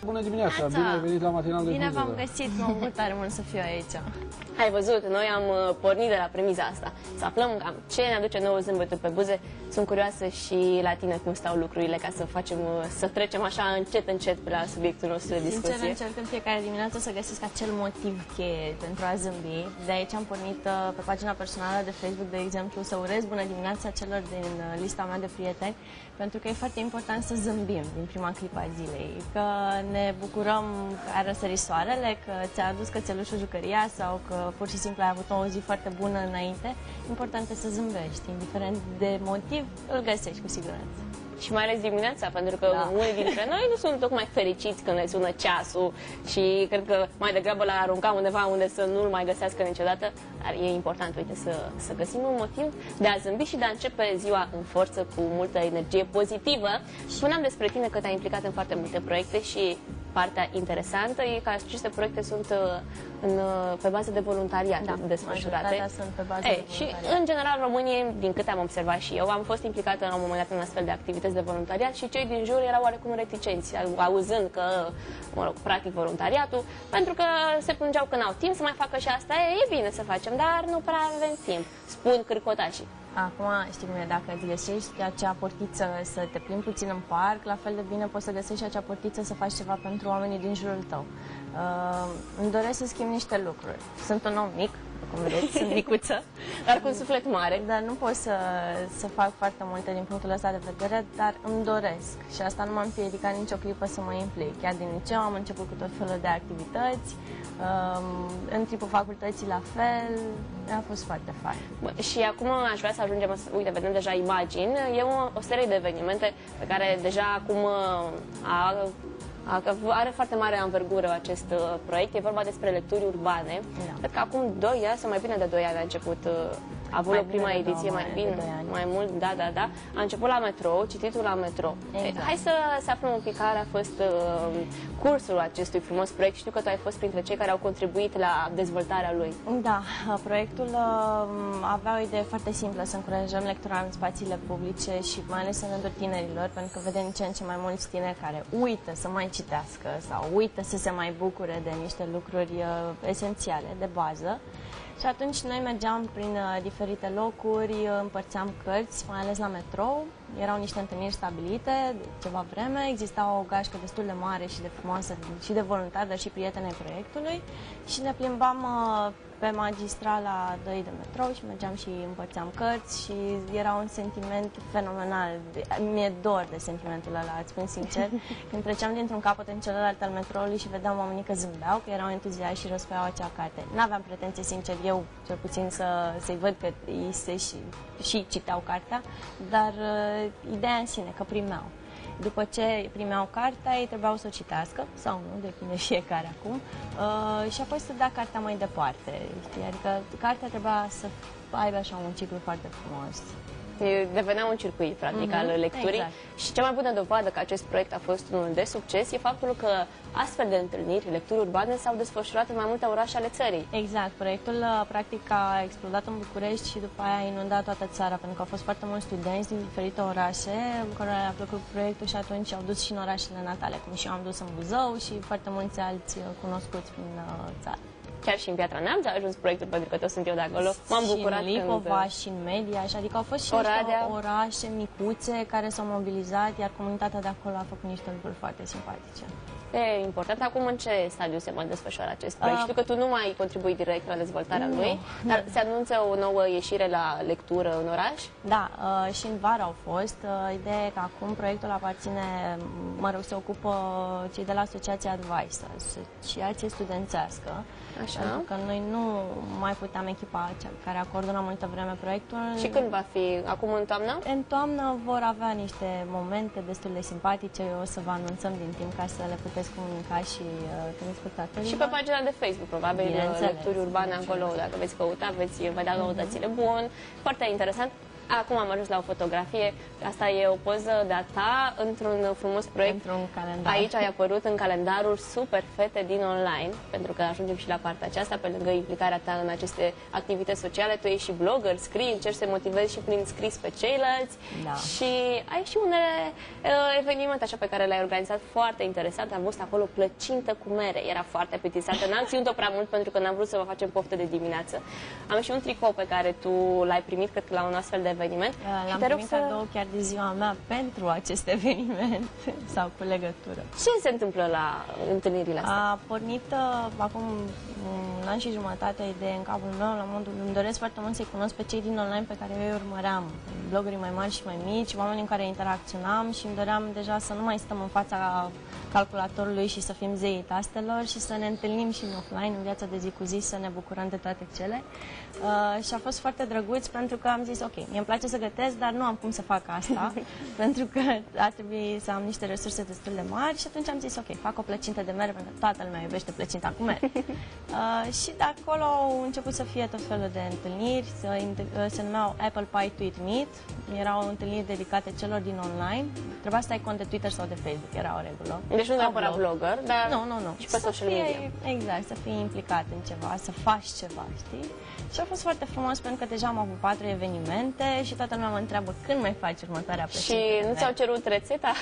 Bună dimineața, bine ai venit la matinal de Bine v-am găsit, mă bucur tare mult să fiu aici. Ai văzut, noi am pornit de la premiza asta, să aflăm cam ce ne aduce nouă zâmbetul pe buze. Sunt curioasă și la tine cum stau lucrurile, ca să facem, să trecem așa încet la subiectul nostru de discuție. Sincer, încerc în fiecare dimineață să găsesc acel motiv cheie pentru a zâmbi. De aici am pornit pe pagina personală de Facebook, de exemplu, să urez bună dimineața celor din lista mea de prieteni, pentru că e foarte important să zâmbim din prima clipă a zilei, că ne bucurăm că a răsărit soarele, că ți-a adus cățelușul jucăria sau că pur și simplu ai avut o zi foarte bună înainte. Important e să zâmbești, indiferent de motiv, îl găsești cu siguranță. Și mai ales dimineața, pentru că unii dintre noi nu sunt tocmai fericiți când ne sună ceasul și cred că mai degrabă l-ar arunca undeva unde să nu-l mai găsească niciodată. Dar e important, uite, să găsim un motiv de a zâmbi și de a începe ziua în forță, cu multă energie pozitivă. Spuneam despre tine că te-ai implicat în foarte multe proiecte și partea interesantă e că aceste proiecte sunt pe bază de voluntariat desfășurate. Sunt pe bază de voluntariat. Și, în general, românii, din câte am observat și eu, am fost implicată la un moment dat în astfel de activități de voluntariat și cei din jur erau oarecum reticenți, auzând că, mă rog, practic voluntariatul, pentru că se plângeau că n-au timp să mai facă și asta. E bine să facem, dar nu prea avem timp, spun cârcotașii. Acum, știi cum e, dacă îți găsești acea portiță să te plimbi puțin în parc, la fel de bine poți să găsești acea portiță să faci ceva pentru oamenii din jurul tău. Îmi doresc să schimb niște lucruri. Sunt un om mic, cum vedeți, sunt micuță. Dar cu un suflet mare. Dar nu pot să fac foarte multe din punctul ăsta de vedere, dar îmi doresc. Și asta nu m-am împiedicat nicio clipă să mă implic. Chiar din liceu am început cu tot felul de activități, în timpul facultății la fel, a fost foarte fain. Și acum aș vrea să ajungem, uite, vedem deja imagini, e o serie de evenimente pe care deja acum are foarte mare anvergură acest proiect. E vorba despre lecturi urbane. Da. Cred că acum 2 ani, sau mai bine de 2 ani a început, a avut o prima ediție, mai mult, da. A început la metrou, cititul la metrou. Exact. Hai să aflăm un pic care a fost cursul acestui frumos proiect. Știu că tu ai fost printre cei care au contribuit la dezvoltarea lui. Da, proiectul avea o idee foarte simplă, să încurajăm lectura în spațiile publice și mai ales în rândul tinerilor, pentru că vedem din ce în ce mai mulți tineri care uită să mai citească sau uită să se mai bucure de niște lucruri esențiale, de bază. Și atunci noi mergeam prin diferite locuri, împărțeam cărți, mai ales la metrou. Erau niște întâlniri stabilite de ceva vreme, exista o gașcă destul de mare și de frumoasă și de voluntari, dar și prieteni ai proiectului și ne plimbam pe magistrala 2 de metrou și mergeam și împărțeam cărți și era un sentiment fenomenal. Mi-e dor de sentimentul ăla, îți spun sincer. Când treceam dintr-un capăt în celălalt al metroului și vedeam oamenii că zâmbeau, că erau entuziași și răsfoiau acea carte. N-aveam pretenție, sincer, eu cel puțin să-i văd că ei și citeau cartea, dar ideea în sine, că primeau. După ce primeau cartea, ei trebuiau să o citească, sau nu, depinde fiecare acum, și apoi să dea cartea mai departe, știi? Adică cartea trebuia să aibă așa un ciclu foarte frumos. Devenea un circuit, practic, al lecturii. Exact. Și cea mai bună dovadă că acest proiect a fost unul de succes e faptul că astfel de întâlniri, lecturi urbane, s-au desfășurat în mai multe orașe ale țării. Exact. Proiectul, practic, a explodat în București și după aia a inundat toată țara, pentru că au fost foarte mulți studenți din diferite orașe care le-a plăcut proiectul și atunci au dus și în orașele natale, cum și eu am dus în Buzău și foarte mulți alți cunoscuți prin țară. Chiar și în Piatra Neamț a ajuns proiectul, pentru că tot sunt eu de acolo. M-am bucurat și în Lipova, și în Mediaș, adică au fost și niște orașe micuțe care s-au mobilizat, iar comunitatea de acolo a făcut niște lucruri foarte simpatice. E important. Acum în ce stadiu se mai desfășoară acest proiect? Știu că tu nu mai contribui direct la dezvoltarea lui, dar se anunță o nouă ieșire la lectură în oraș? Da, și în vară au fost. Ideea e că acum proiectul aparține, mă rog, se ocupă cei de la Asociația Advice, asociație studențească. Așa. Pentru că noi nu mai puteam echipa cea care a coordonat multă vreme proiectul. Și când va fi? Acum în toamnă? În toamnă vor avea niște momente destul de simpatice. O să vă anunțăm din timp ca să le puteți comunica și telespectatorilor. Și pe pagina de Facebook, probabil, lecturi urbane acolo, dacă veți căuta, veți vedea noutățile. Bun, foarte interesant. Acum am ajuns la o fotografie. Asta e o poză de-a ta într-un frumos proiect. Într-un calendar. Aici ai apărut în calendarul Super Fete din Online, pentru că ajungem și la partea aceasta, pe lângă implicarea ta în aceste activități sociale. Tu ești și blogger, scrii, încerci să motivezi și prin scris pe ceilalți. Da. Și ai și unele evenimente așa pe care le-ai organizat foarte interesante. Am văzut acolo plăcintă cu mere. Era foarte apetisantă. N-am ținut-o prea mult pentru că n-am vrut să vă facem poftă de dimineață. Am și un tricou pe care tu l-ai primit, cred că la un astfel de eveniment. L-am primit cadou chiar de ziua mea pentru acest eveniment sau cu legătură. Ce se întâmplă la întâlnirile astea? A pornit acum un an și jumătate o idee în capul meu, la modul îmi doresc foarte mult să-i cunosc pe cei din online pe care eu îi urmăream, bloggerii mai mari și mai mici, oamenii în care interacționam și îmi doream deja să nu mai stăm în fața calculatorului și să fim zeii tastelor și să ne întâlnim și în offline, în viața de zi cu zi, să ne bucurăm de toate cele. Și a fost foarte drăguț pentru că am zis, ok, mie îmi place să gătesc, dar nu am cum să fac asta, pentru că ar trebui să am niște resurse destul de mari și atunci am zis, ok, fac o plăcintă de mere, pentru că toată lumea iubește plăcinta cu mere. Și de acolo au început să fie tot felul de întâlniri, se numeau Apple Pie Tweet Meet, erau întâlniri dedicate celor din online, trebuia să ai cont de Twitter sau de Facebook, era o regulă. Deci nu neapărat blogger, dar nu. și pe social media. Exact, să fii implicat în ceva, să faci ceva, știi? Și a fost foarte frumos pentru că deja am avut 4 evenimente și toată lumea mă întreabă când mai faci următoarea plăcintă. Și nu ți-au cerut rețeta?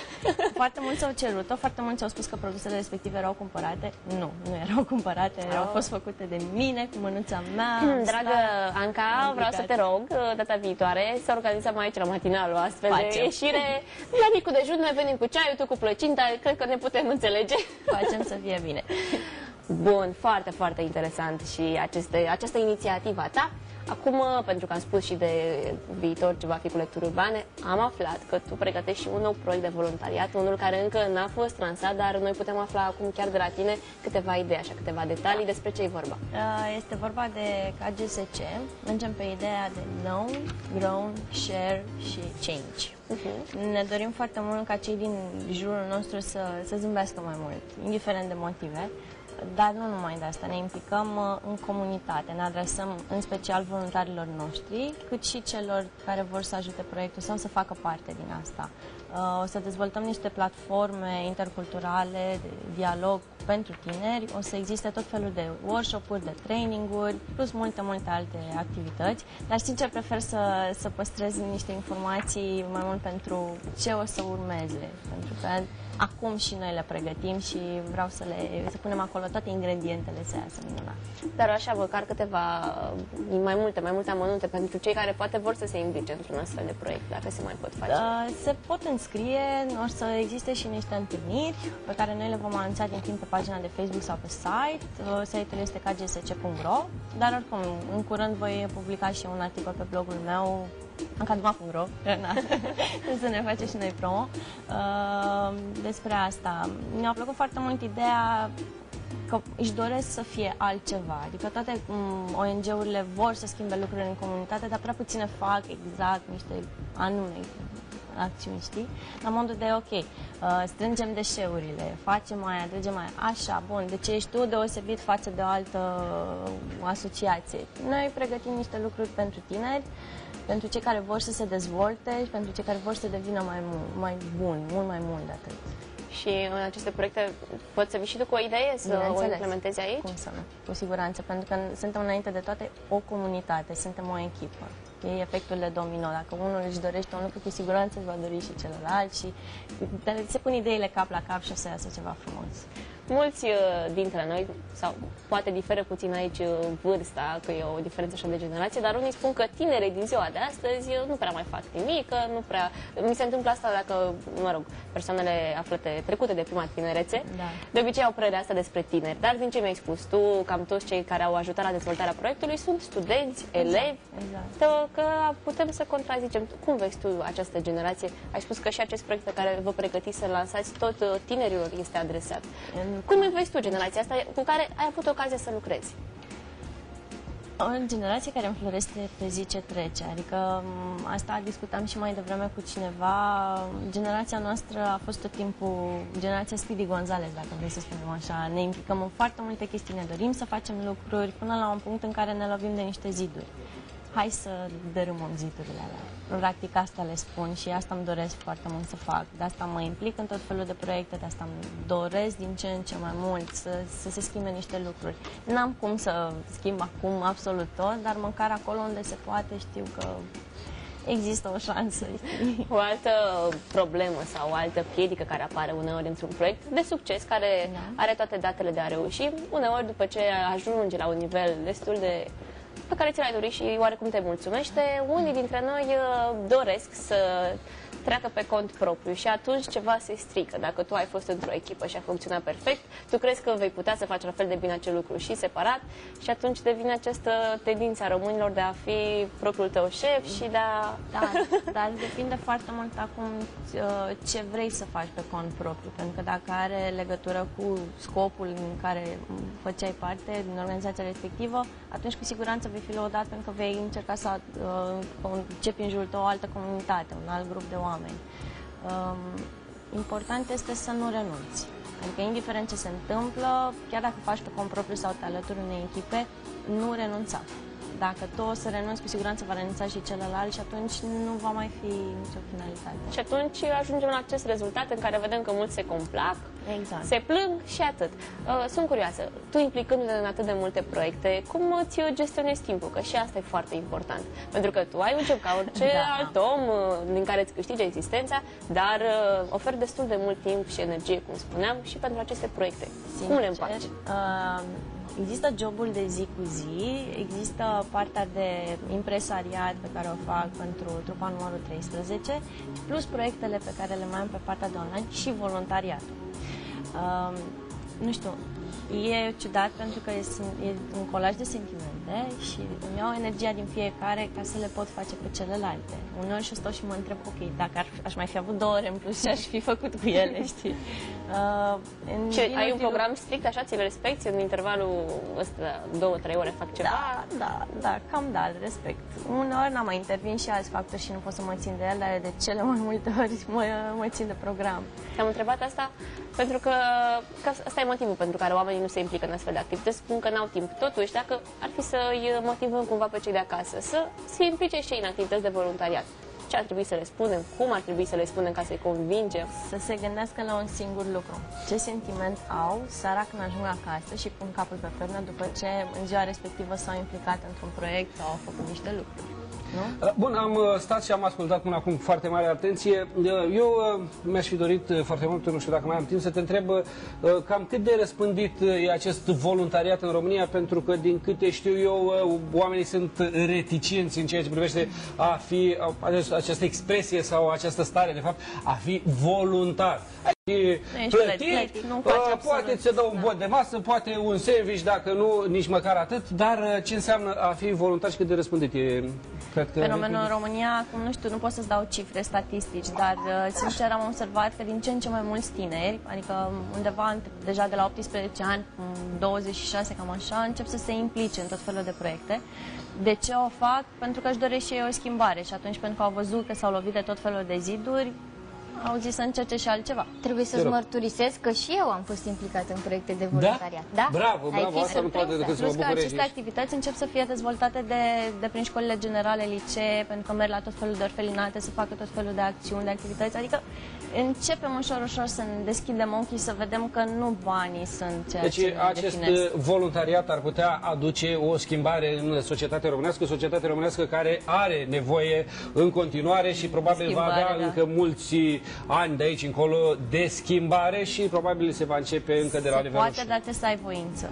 Foarte mulți au cerut-o, foarte mulți au spus că produsele respective erau cumpărate. Nu erau cumpărate, au fost făcute de mine, cu mânuța mea. Dragă Anca, vreau să te rog, data viitoare, să organizăm aici la matinalul astfel de ieșire. La micul dejun, noi venim cu ceaiul, tu cu plăcinta, cred că ne putem înțelege. Facem să fie bine. Bun, foarte, foarte interesant și această inițiativă a ta. Acum, pentru că am spus și de viitor ce va fi cu lecturi urbane, am aflat că tu pregătești și un nou proiect de voluntariat, unul care încă n-a fost lansat, dar noi putem afla acum chiar de la tine câteva idei, așa, câteva detalii despre ce e vorba. Este vorba de KGSC. Mergem pe ideea de Know, Grown, Share și Change. Ne dorim foarte mult ca cei din jurul nostru să zâmbească mai mult, indiferent de motive. Dar nu numai de asta, ne implicăm în comunitate, ne adresăm în special voluntarilor noștri, cât și celor care vor să ajute proiectul sau să facă parte din asta. O să dezvoltăm niște platforme interculturale de dialog pentru tineri, o să existe tot felul de workshop-uri, de training-uri, plus multe alte activități, dar sincer prefer să păstrez niște informații mai mult pentru ce o să urmeze, pentru că acum și noi le pregătim și vreau să punem acolo toate ingredientele să iasă minunat. Dar așa, măcar câteva, mai multe amănunte pentru cei care poate vor să se implice într-un astfel de proiect, dacă se mai pot face. Se pot înscrie, o să existe și niște întâlniri pe care noi le vom anunța din timp pe pagina de Facebook sau pe site. Site-ul este kgsc.ro, dar oricum, în curând voi publica și un articol pe blogul meu ancaduma.ro, să ne face și noi promo despre asta. Mi-a plăcut foarte mult ideea că își doresc să fie altceva, adică toate ONG-urile vor să schimbe lucrurile în comunitate, dar prea puține fac exact niște anume acțiuni, știi? La modul de, ok, strângem deșeurile, facem aia, dregem aia, așa, bun, de ce ești tu deosebit față de o altă asociație? Noi pregătim niște lucruri pentru tineri, pentru cei care vor să se dezvolte și pentru cei care vor să devină mai buni, mult mai mult de atât. Și în aceste proiecte poți să vii și tu cu o idee să o implementezi aici? Cum să nu, cu siguranță, pentru că suntem înainte de toate o comunitate, suntem o echipă. E efectul de domino. Dacă unul își dorește un lucru, cu siguranță își va dori și celălalt și se pun ideile cap la cap și o să iasă ceva frumos. Mulți dintre noi, sau poate diferă puțin aici vârsta, că e o diferență așa de generație, dar unii spun că tinerii din ziua de astăzi nu prea mai fac nimic, nu prea... Mi se întâmplă asta dacă, mă rog, persoanele aflate, trecute de prima tinerețe, de obicei au părerea asta despre tineri. Dar din ce mi-ai spus tu, cam toți cei care au ajutat la dezvoltarea proiectului sunt studenți, elevi, că putem să contrazicem. Cum vezi tu această generație? Ai spus că și acest proiect pe care vă pregătiți să lansați tot tinerilor este adresat. Cum îi vezi tu generația asta cu care ai avut ocazia să lucrezi? O generație care înflorește pe zi ce trece, adică asta discutam și mai devreme cu cineva. Generația noastră a fost tot timpul generația Speedy Gonzales, dacă vrei să spunem așa. Ne implicăm în foarte multe chestii, ne dorim să facem lucruri până la un punct în care ne lovim de niște ziduri. hai să dărâmăm zidurile alea. Practic asta le spun și asta îmi doresc foarte mult să fac. De asta mă implic în tot felul de proiecte, de asta îmi doresc din ce în ce mai mult să se schimbe niște lucruri. N-am cum să schimb acum absolut tot, dar măcar acolo unde se poate știu că există o șansă. O altă problemă sau o altă piedică care apare uneori într-un proiect de succes, care are toate datele de a reuși, uneori după ce ajunge la un nivel destul de pe care ți l-ai dorit și oarecum te mulțumește, unii dintre noi doresc să treacă pe cont propriu și atunci ceva se strică. Dacă tu ai fost într-o echipă și a funcționat perfect, tu crezi că vei putea să faci la fel de bine acel lucru și separat și atunci devine această tendință a românilor de a fi propriul tău șef și de a... Da, dar depinde foarte mult acum ce vrei să faci pe cont propriu, pentru că dacă are legătură cu scopul în care făceai parte din organizația respectivă, atunci cu siguranță vei fi lăudat pentru că vei încerca să începi în jurul tău o altă comunitate, un alt grup de oameni. Important este să nu renunți. Adică, indiferent ce se întâmplă, chiar dacă faci pe cont propriu sau te alături unei echipe, nu renunța. Dacă tu o să renunți, cu siguranță va renunța și celălalt și atunci nu va mai fi nicio finalitate. Și atunci ajungem la acest rezultat în care vedem că mulți se complac, se plâng și atât. Sunt curioasă, tu implicându-te în atât de multe proiecte, cum îți gestionezi timpul? Că și asta e foarte important. Pentru că tu ai un job ca orice alt om din care îți câștigi existența, dar oferi destul de mult timp și energie, cum spuneam, și pentru aceste proiecte. Cum le împaci? Există jobul de zi cu zi, există partea de impresariat pe care o fac pentru trupa numărul 13, plus proiectele pe care le mai am pe partea de online și voluntariatul. Nu știu, e ciudat pentru că e un colaj de sentimente și îmi iau energia din fiecare ca să le pot face pe celelalte. Uneori și stau și mă întreb, ok, dacă aș mai fi avut 2 ore în plus și aș fi făcut cu ele, știi? Ai un program strict, așa, ți-l respecti în intervalul ăsta, 2-3 ore fac ceva? Da, cam da, îl respect. Uneori mai intervin și alți factori și nu pot să mă țin de el, dar de cele mai multe ori mă țin de program. Te-am întrebat asta pentru că asta e motivul pentru care oamenii nu se implică în astfel de activități, spun că n-au timp. Totuși, dacă ar fi să-i motivăm cumva pe cei de acasă, să se implice și ei în activități de voluntariat, ce ar trebui să le spunem, cum ar trebui să le spunem ca să-i convingem? Să se gândească la un singur lucru. Ce sentiment au seara când ajung acasă și pun capul pe pernă după ce în ziua respectivă s-au implicat într-un proiect sau au făcut niște lucruri. Nu? Bun, am stat și am ascultat până acum foarte mare atenție. Eu mi-aș fi dorit foarte mult, nu știu dacă mai am timp, să te întreb cam cât de răspândit e acest voluntariat în România, pentru că, din câte știu eu, oamenii sunt reticenți în ceea ce privește a fi, această expresie sau această stare, de fapt, a fi voluntar. Plătit, poate ți-o dă un bot de masă, poate un sandwich, dacă nu, nici măcar atât, dar ce înseamnă a fi voluntar și cât de răspândit e? Fenomenul în România, acum nu știu, nu pot să-ți dau cifre, statistici, dar sincer am observat că din ce în ce mai mulți tineri, adică undeva deja de la 18 ani, 26, cam așa, încep să se implice în tot felul de proiecte. De ce o fac? Pentru că își doresc și ei o schimbare și atunci pentru că au văzut că s-au lovit de tot felul de ziduri, au zis să încerce și altceva. Trebuie să-ți mărturisesc că și eu am fost implicat în proiecte de voluntariat. Da? Bravo, asta nu poate decât să mă bucurezi. Plus că aceste aici. activități încep să fie dezvoltate de prin școlile generale, licee, pentru că merg la tot felul de orfelinate, să facă tot felul de acțiuni, de activități. Adică începem ușor, ușor să ne deschidem ochii, să vedem că nu banii sunt ceea ce ne acest definesc. voluntariat ar putea aduce o schimbare în societatea românească, o societate românească care are nevoie în continuare și probabil va avea încă mulți ani de aici încolo de schimbare și probabil se va începe încă de la nivelul. Poate, dar trebuie să ai voință.